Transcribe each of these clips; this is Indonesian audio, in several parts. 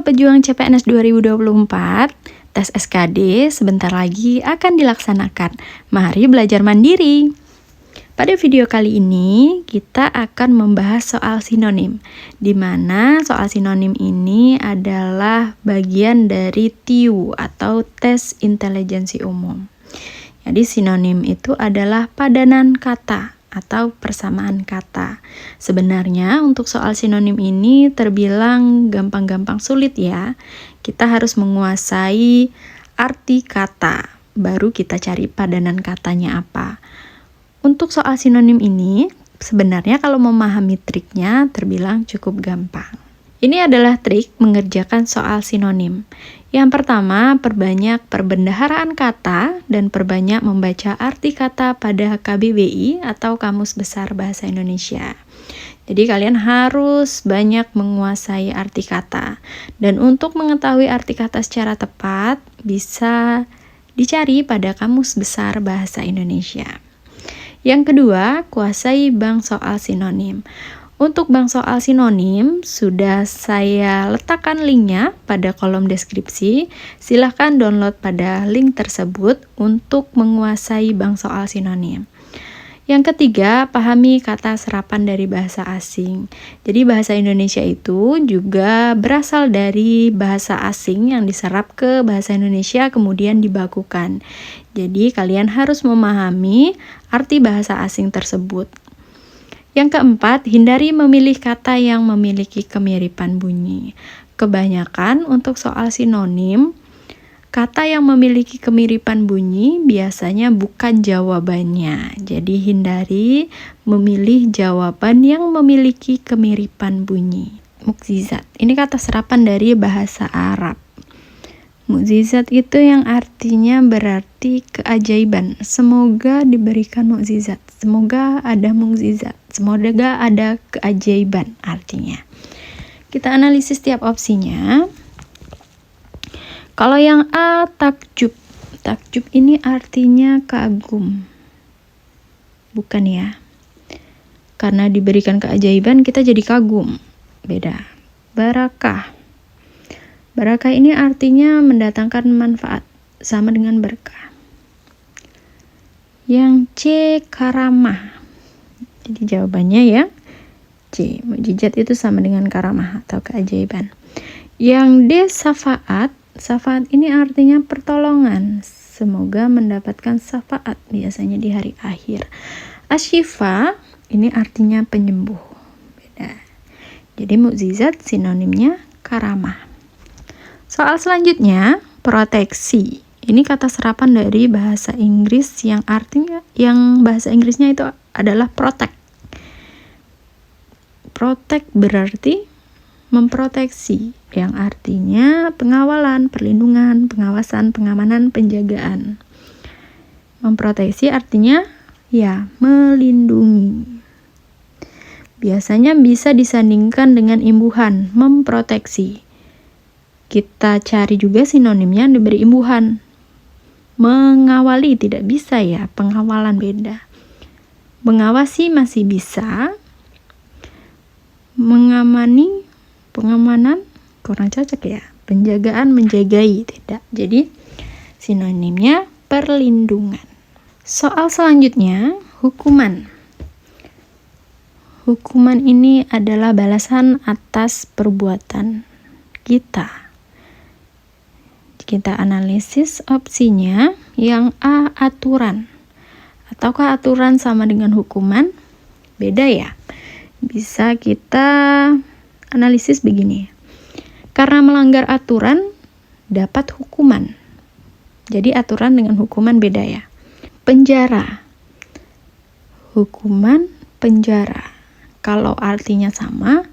pejuang CPNS 2024, tes SKD sebentar lagi akan dilaksanakan. Mari belajar mandiri. Pada video kali ini, kita akan membahas soal sinonim, di mana soal sinonim ini adalah bagian dari TIU atau Tes Intelijensi Umum. Jadi sinonim itu adalah padanan kata atau persamaan kata. Sebenarnya untuk soal sinonim ini terbilang gampang-gampang sulit ya. Kita harus menguasai arti kata, baru kita cari padanan katanya apa. Untuk soal sinonim ini, sebenarnya kalau memahami triknya terbilang cukup gampang. Ini adalah trik mengerjakan soal sinonim. Yang pertama, perbanyak perbendaharaan kata dan perbanyak membaca arti kata pada KBBI atau Kamus Besar Bahasa Indonesia. Jadi kalian harus banyak menguasai arti kata. Dan untuk mengetahui arti kata secara tepat, bisa dicari pada Kamus Besar Bahasa Indonesia. Yang kedua, kuasai bank soal sinonim. Untuk bank soal sinonim, sudah saya letakkan linknya pada kolom deskripsi. Silahkan download pada link tersebut untuk menguasai bank soal sinonim. Yang ketiga, pahami kata serapan dari bahasa asing. Jadi bahasa Indonesia itu juga berasal dari bahasa asing yang diserap ke bahasa Indonesia kemudian dibakukan. Jadi kalian harus memahami arti bahasa asing tersebut. Yang keempat, hindari memilih kata yang memiliki kemiripan bunyi. Kebanyakan untuk soal sinonim, kata yang memiliki kemiripan bunyi biasanya bukan jawabannya. Jadi hindari memilih jawaban yang memiliki kemiripan bunyi. Mukjizat, ini kata serapan dari bahasa Arab. Mukjizat itu yang artinya berarti keajaiban. Semoga diberikan mukjizat. Semoga ada mukjizat. Semoga ada keajaiban artinya. Kita analisis tiap opsinya. Kalau yang A, takjub. Takjub ini artinya kagum. Bukan ya. Karena diberikan keajaiban kita jadi kagum. Beda. Barakah. Barakah ini artinya mendatangkan manfaat, sama dengan berkah. Yang C, karamah. Jadi jawabannya ya C, mukjizat itu sama dengan karamah atau keajaiban. Yang D, syafaat. Syafaat ini artinya pertolongan. Semoga mendapatkan syafaat, biasanya di hari akhir. Asyifa ini artinya penyembuh. Beda. Jadi mukjizat sinonimnya karamah. Soal selanjutnya, proteksi. Ini kata serapan dari bahasa Inggris yang artinya, yang bahasa Inggrisnya itu adalah protect. Protect berarti memproteksi, yang artinya pengawalan, perlindungan, pengawasan, pengamanan, penjagaan. Memproteksi artinya ya melindungi. Biasanya bisa disandingkan dengan imbuhan, memproteksi. Kita cari juga sinonimnya yang diberi imbuhan. Mengawali tidak bisa ya, pengawalan beda. Mengawasi masih bisa. Mengamani, pengamanan kurang cocok ya. Penjagaan, menjagai tidak. Jadi sinonimnya perlindungan. Soal selanjutnya, hukuman. Hukuman ini adalah balasan atas perbuatan kita. Kita analisis opsinya. Yang A, aturan. Ataukah aturan sama dengan hukuman? Beda ya. Bisa kita analisis begini. Karena melanggar aturan dapat hukuman. Jadi aturan dengan hukuman beda ya. Penjara. Hukuman penjara. Kalau artinya sama,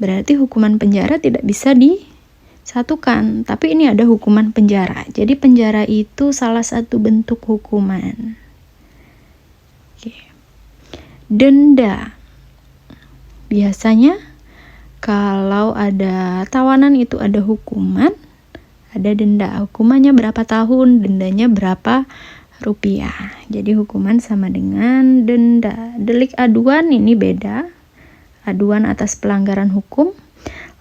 berarti hukuman penjara tidak bisa disatukan. Tapi ini ada hukuman penjara. Jadi penjara itu salah satu bentuk hukuman. Oke. Denda. Biasanya kalau ada tawanan itu ada hukuman, ada denda. Hukumannya berapa tahun, dendanya berapa rupiah. Jadi hukuman sama dengan denda. Delik aduan ini beda. Aduan atas pelanggaran hukum.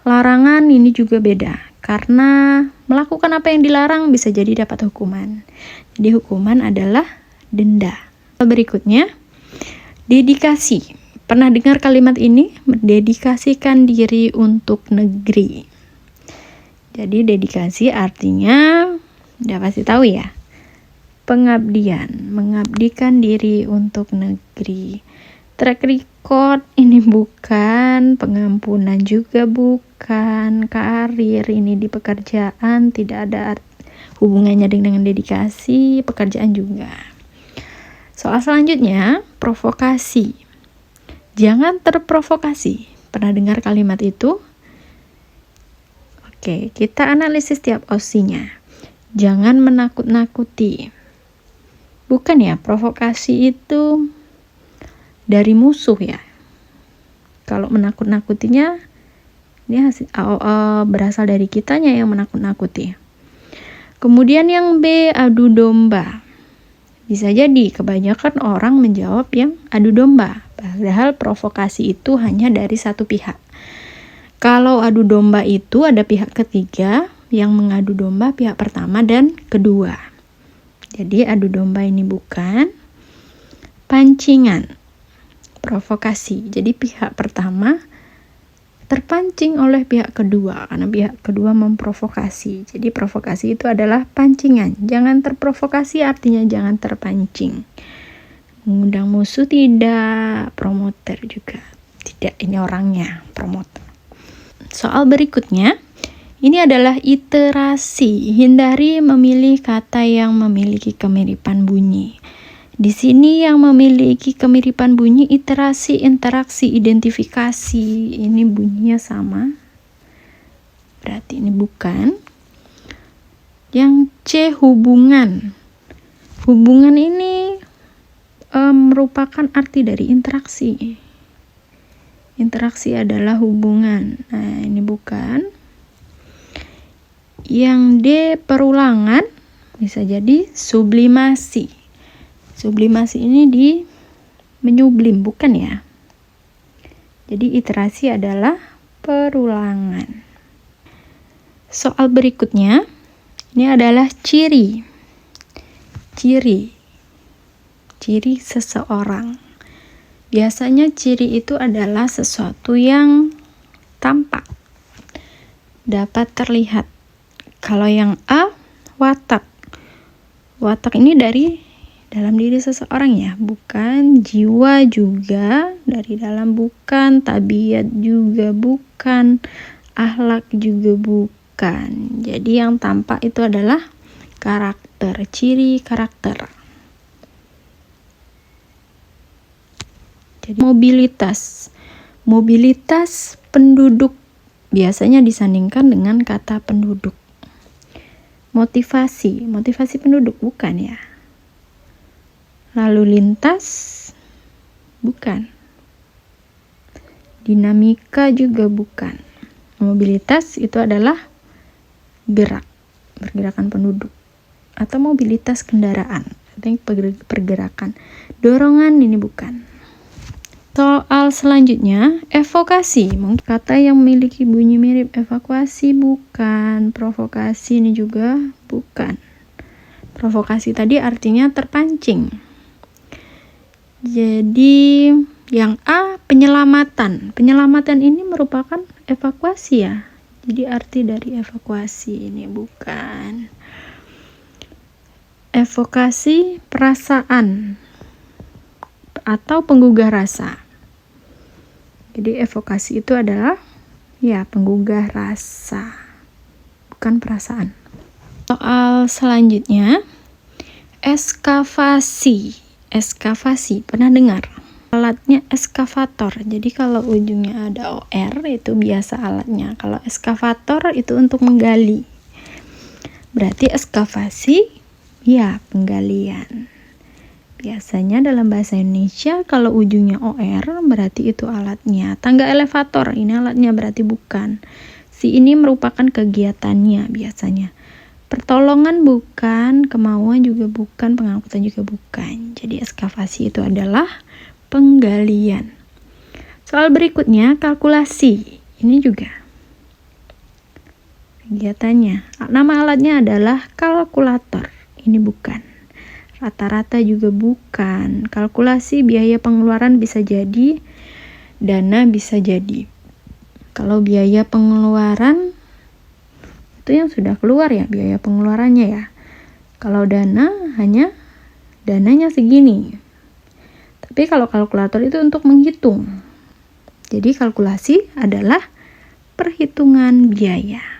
Larangan ini juga beda, karena melakukan apa yang dilarang bisa jadi dapat hukuman. Jadi hukuman adalah denda. Berikutnya, dedikasi. Pernah dengar kalimat ini? Mendedikasikan diri untuk negeri. Jadi dedikasi artinya, udah pasti tahu ya, pengabdian, mengabdikan diri untuk negeri. Track record ini bukan, pengampunan juga bukan, karir ini di pekerjaan tidak ada hubungannya dengan dedikasi, pekerjaan juga. Soal selanjutnya, provokasi. Jangan terprovokasi. Pernah dengar kalimat itu? Oke, kita analisis tiap opsinya. Jangan menakut-nakuti. Bukan ya, provokasi itu dari musuh ya. Kalau menakut-nakutinya, ini berasal dari kitanya yang menakut-nakuti. Kemudian yang B, adu domba. Bisa jadi kebanyakan orang menjawab yang adu domba, padahal provokasi itu hanya dari satu pihak. Kalau adu domba itu ada pihak ketiga yang mengadu domba, pihak pertama dan kedua. Jadi adu domba ini bukan. Pancingan, provokasi. Jadi pihak pertama terpancing oleh pihak kedua karena pihak kedua memprovokasi. Jadi provokasi itu adalah pancingan. Jangan terprovokasi artinya jangan terpancing. Mengundang musuh tidak, promoter juga tidak. Ini orangnya promoter. Soal berikutnya, ini adalah iterasi. Hindari memilih kata yang memiliki kemiripan bunyi. Di sini yang memiliki kemiripan bunyi iterasi, interaksi, identifikasi. Ini bunyinya sama. Berarti ini bukan. Yang C, hubungan. Hubungan ini merupakan arti dari interaksi. Interaksi adalah hubungan. Nah, ini bukan. Yang D, perulangan. Bisa jadi sublimasi. Sublimasi ini menyublim, bukan ya? Jadi iterasi adalah perulangan. Soal berikutnya, ini adalah ciri. Ciri seseorang. Biasanya ciri itu adalah sesuatu yang tampak, dapat terlihat. Kalau yang A, watak. Watak ini dari dalam diri seseorang ya, bukan. Jiwa juga dari dalam, bukan. Tabiat juga bukan. Akhlak juga bukan. Jadi yang tampak itu adalah karakter, ciri karakter. Jadi mobilitas penduduk biasanya disandingkan dengan kata penduduk. Motivasi penduduk bukan ya. Lalu lintas bukan. Dinamika juga bukan. Mobilitas itu adalah pergerakan penduduk atau mobilitas kendaraan, artinya pergerakan. Dorongan ini bukan. Soal selanjutnya, evokasi. Mungkin kata yang memiliki bunyi mirip evakuasi bukan. Provokasi ini juga bukan. Provokasi tadi artinya terpancing. Jadi yang A, penyelamatan. Penyelamatan ini merupakan evakuasi ya. Jadi arti dari evakuasi ini bukan. Evokasi perasaan atau penggugah rasa. Jadi evokasi itu adalah ya penggugah rasa, bukan perasaan. Soal selanjutnya, ekskavasi. Ekskavasi, pernah dengar? Alatnya ekskavator. Jadi kalau ujungnya ada OR itu biasa alatnya. Kalau ekskavator itu untuk menggali. Berarti ekskavasi ya penggalian. Biasanya dalam bahasa Indonesia kalau ujungnya OR berarti itu alatnya. Tangga elevator, ini alatnya berarti bukan. Si ini merupakan kegiatannya biasanya. Pertolongan bukan, kemauan juga bukan, pengangkutan juga bukan. Jadi ekskavasi itu adalah penggalian. Soal berikutnya kalkulasi. Ini juga kegiatannya. Nama alatnya adalah kalkulator. Ini bukan. Rata-rata juga bukan. Kalkulasi biaya pengeluaran bisa jadi, dana bisa jadi. Kalau biaya pengeluaran itu yang sudah keluar ya, biaya pengeluarannya ya. Kalau dana hanya dananya segini. Tapi kalau kalkulator itu untuk menghitung. Jadi kalkulasi adalah perhitungan biaya.